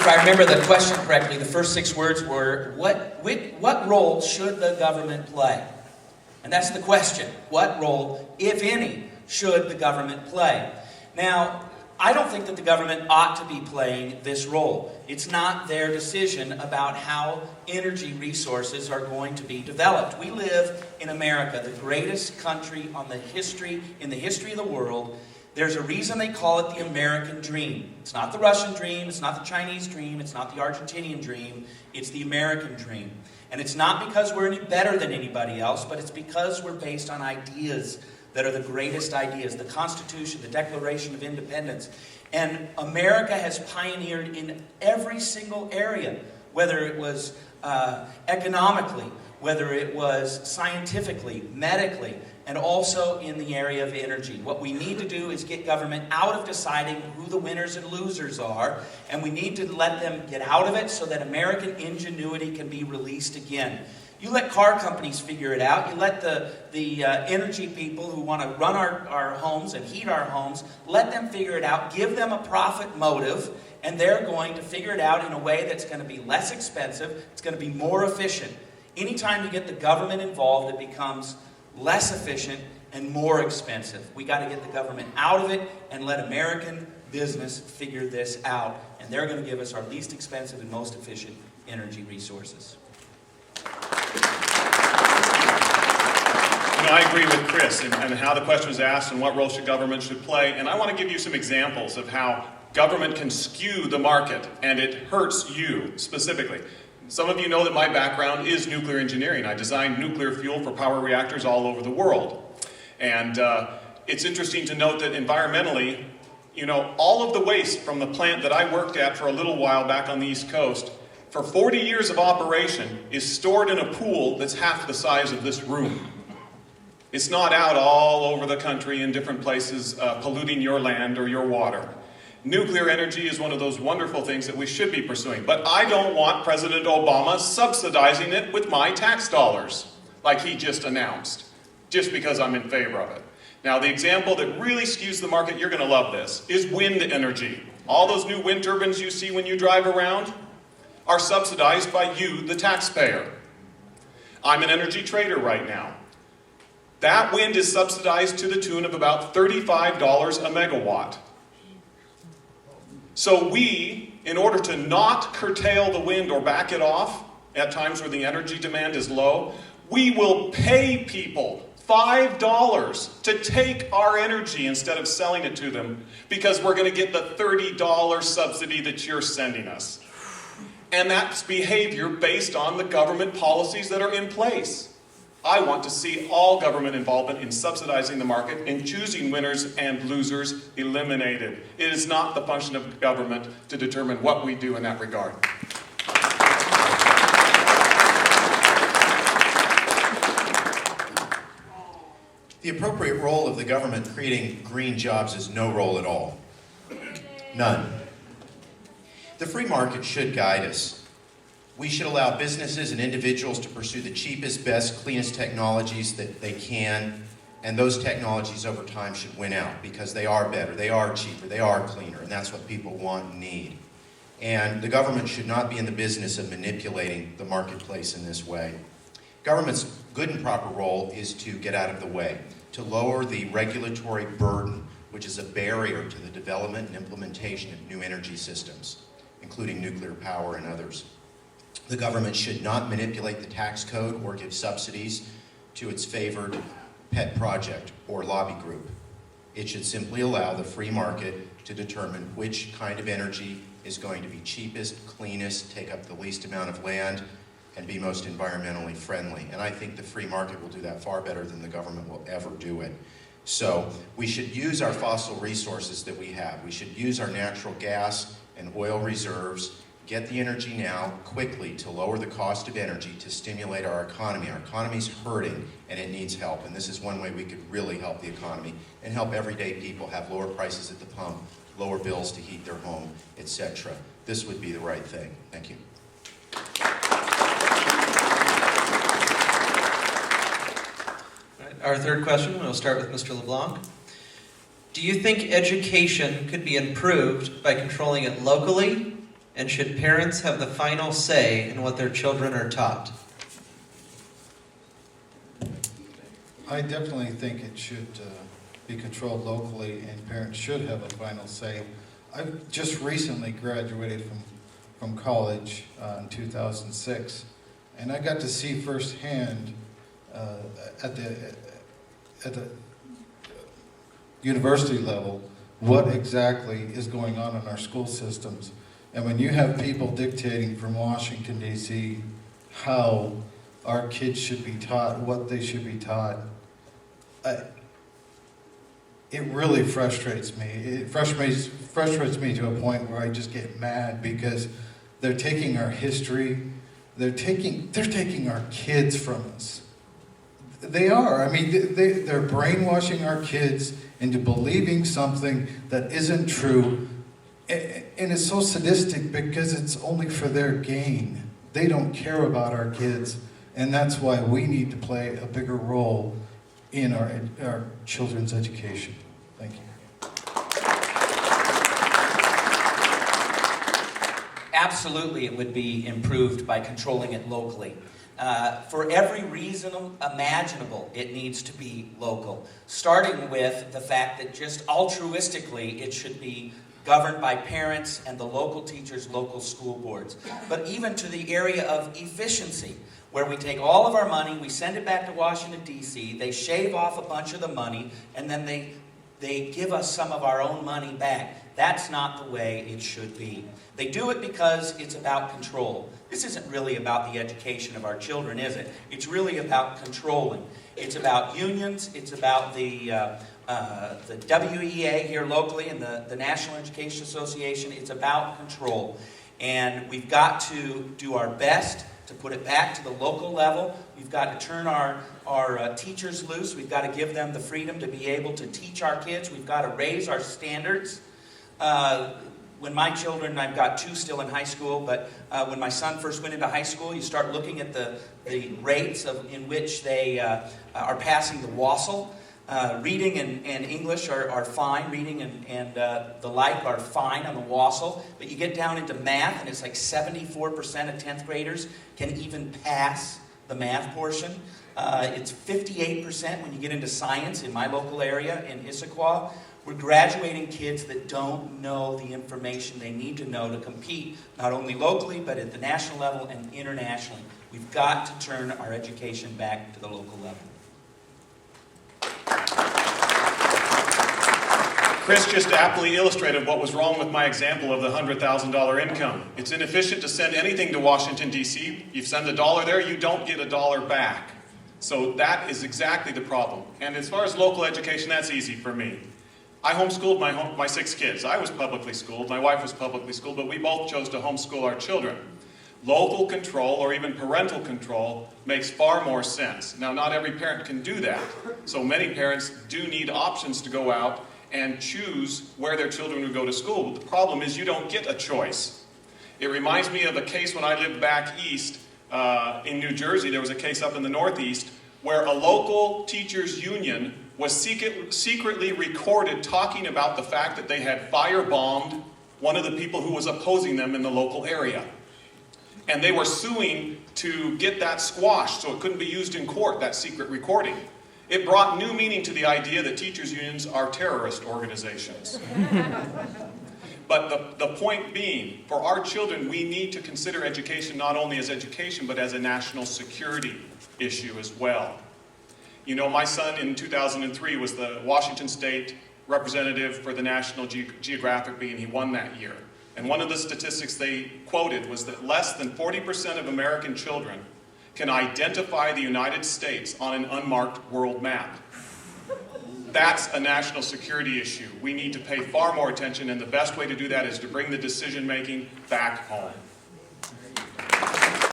if I remember the question correctly, the first 6 words were, what role should the government play? And that's the question. What role, if any, should the government play? Now, I don't think that the government ought to be playing this role. It's not their decision about how energy resources are going to be developed. We live in America, the greatest country in the history of the world. There's a reason they call it the American dream. It's not the Russian dream, it's not the Chinese dream, it's not the Argentinian dream, it's the American dream. And it's not because we're any better than anybody else, but it's because we're based on ideas that are the greatest ideas. The Constitution, the Declaration of Independence. And America has pioneered in every single area, whether it was economically, whether it was scientifically, medically, and also in the area of energy. What we need to do is get government out of deciding who the winners and losers are, and we need to let them get out of it so that American ingenuity can be released again. You let car companies figure it out. You let the energy people who want to run our homes and heat our homes, let them figure it out. Give them a profit motive, and they're going to figure it out in a way that's going to be less expensive. It's going to be more efficient. Anytime you get the government involved, it becomes less efficient and more expensive. We got to get the government out of it and let American business figure this out. And they're going to give us our least expensive and most efficient energy resources. I agree with Chris and how the question was asked and what role government should play. And I want to give you some examples of how government can skew the market and it hurts you specifically. Some of you know that my background is nuclear engineering. I designed nuclear fuel for power reactors all over the world. And it's interesting to note that environmentally, all of the waste from the plant that I worked at for a little while back on the East Coast, for 40 years of operation, is stored in a pool that's half the size of this room. It's not out all over the country in different places polluting your land or your water. Nuclear energy is one of those wonderful things that we should be pursuing. But I don't want President Obama subsidizing it with my tax dollars, like he just announced, just because I'm in favor of it. Now, the example that really skews the market, you're going to love this, is wind energy. All those new wind turbines you see when you drive around are subsidized by you, the taxpayer. I'm an energy trader right now. That wind is subsidized to the tune of about $35 a megawatt. So we, in order to not curtail the wind or back it off at times where the energy demand is low, we will pay people $5 to take our energy instead of selling it to them because we're going to get the $30 subsidy that you're sending us. And that's behavior based on the government policies that are in place. I want to see all government involvement in subsidizing the market and choosing winners and losers eliminated. It is not the function of government to determine what we do in that regard. The appropriate role of the government creating green jobs is no role at all. None. The free market should guide us. We should allow businesses and individuals to pursue the cheapest, best, cleanest technologies that they can, and those technologies over time should win out because they are better, they are cheaper, they are cleaner, and that's what people want and need. And the government should not be in the business of manipulating the marketplace in this way. Government's good and proper role is to get out of the way, to lower the regulatory burden, which is a barrier to the development and implementation of new energy systems, including nuclear power and others. The government should not manipulate the tax code or give subsidies to its favored pet project or lobby group. It should simply allow the free market to determine which kind of energy is going to be cheapest, cleanest, take up the least amount of land, and be most environmentally friendly. And I think the free market will do that far better than the government will ever do it. So we should use our fossil resources that we have. We should use our natural gas and oil reserves, get the energy now quickly to lower the cost of energy to stimulate our economy. Our economy's hurting and it needs help, and this is one way we could really help the economy and help everyday people have lower prices at the pump, lower bills to heat their home, etc. This would be the right thing. Thank you. All right, our third question, we'll start with Mr. LeBlanc. Do you think education could be improved by controlling it locally And should parents have the final say in what their children are taught? I definitely think it should be controlled locally, and parents should have a final say. I just recently graduated from college in 2006, and I got to see firsthand at the university level what exactly is going on in our school systems. And when you have people dictating from Washington, D.C. how our kids should be taught, what they should be taught, it really frustrates me. It frustrates me to a point where I just get mad because they're taking our history, they're taking our kids from us. They are. I mean, they're brainwashing our kids into believing something that isn't true, and it's so sadistic because it's only for their gain. They don't care about our kids, and that's why we need to play a bigger role in our children's education. Thank you. Absolutely, it would be improved by controlling it locally. For every reason imaginable, it needs to be local. Starting with the fact that just altruistically, it should be governed by parents and the local teachers, local school boards. But even to the area of efficiency, where we take all of our money, we send it back to Washington, D.C., they shave off a bunch of the money, and then they give us some of our own money back. That's not the way it should be. They do it because it's about control. This isn't really about the education of our children, is it? It's really about controlling. It's about unions. It's about the WEA here locally and the National Education Association. It's about control. And we've got to do our best to put it back to the local level. We've got to turn our teachers loose. We've got to give them the freedom to be able to teach our kids. We've got to raise our standards. When my children, I've got two still in high school, but when my son first went into high school, you start looking at the rates in which they are passing the WASL. Reading and English are fine. Reading and the like are fine on the WASL. But you get down into math, and it's like 74% of 10th graders can even pass the math portion. It's 58% when you get into science in my local area in Issaquah. We're graduating kids that don't know the information they need to know to compete, not only locally, but at the national level and internationally. We've got to turn our education back to the local level. Chris just aptly illustrated what was wrong with my example of the $100,000 income. It's inefficient to send anything to Washington, D.C. You send $1 there, you don't get $1 back. So that is exactly the problem. And as far as local education, that's easy for me. I homeschooled my 6 kids. I was publicly schooled, my wife was publicly schooled, but we both chose to homeschool our children. Local control, or even parental control, makes far more sense. Now, not every parent can do that. So many parents do need options to go out and choose where their children would go to school. But the problem is you don't get a choice. It reminds me of a case when I lived back east in New Jersey. There was a case up in the Northeast where a local teachers union was secretly recorded talking about the fact that they had firebombed one of the people who was opposing them in the local area. And they were suing to get that squashed so it couldn't be used in court, that secret recording. It brought new meaning to the idea that teachers' unions are terrorist organizations. But the point being, for our children, we need to consider education not only as education, but as a national security issue as well. You know, my son in 2003 was the Washington State representative for the National Geographic Bee, and he won that year. And one of the statistics they quoted was that less than 40% of American children can identify the United States on an unmarked world map. That's a national security issue. We need to pay far more attention, and the best way to do that is to bring the decision-making back home.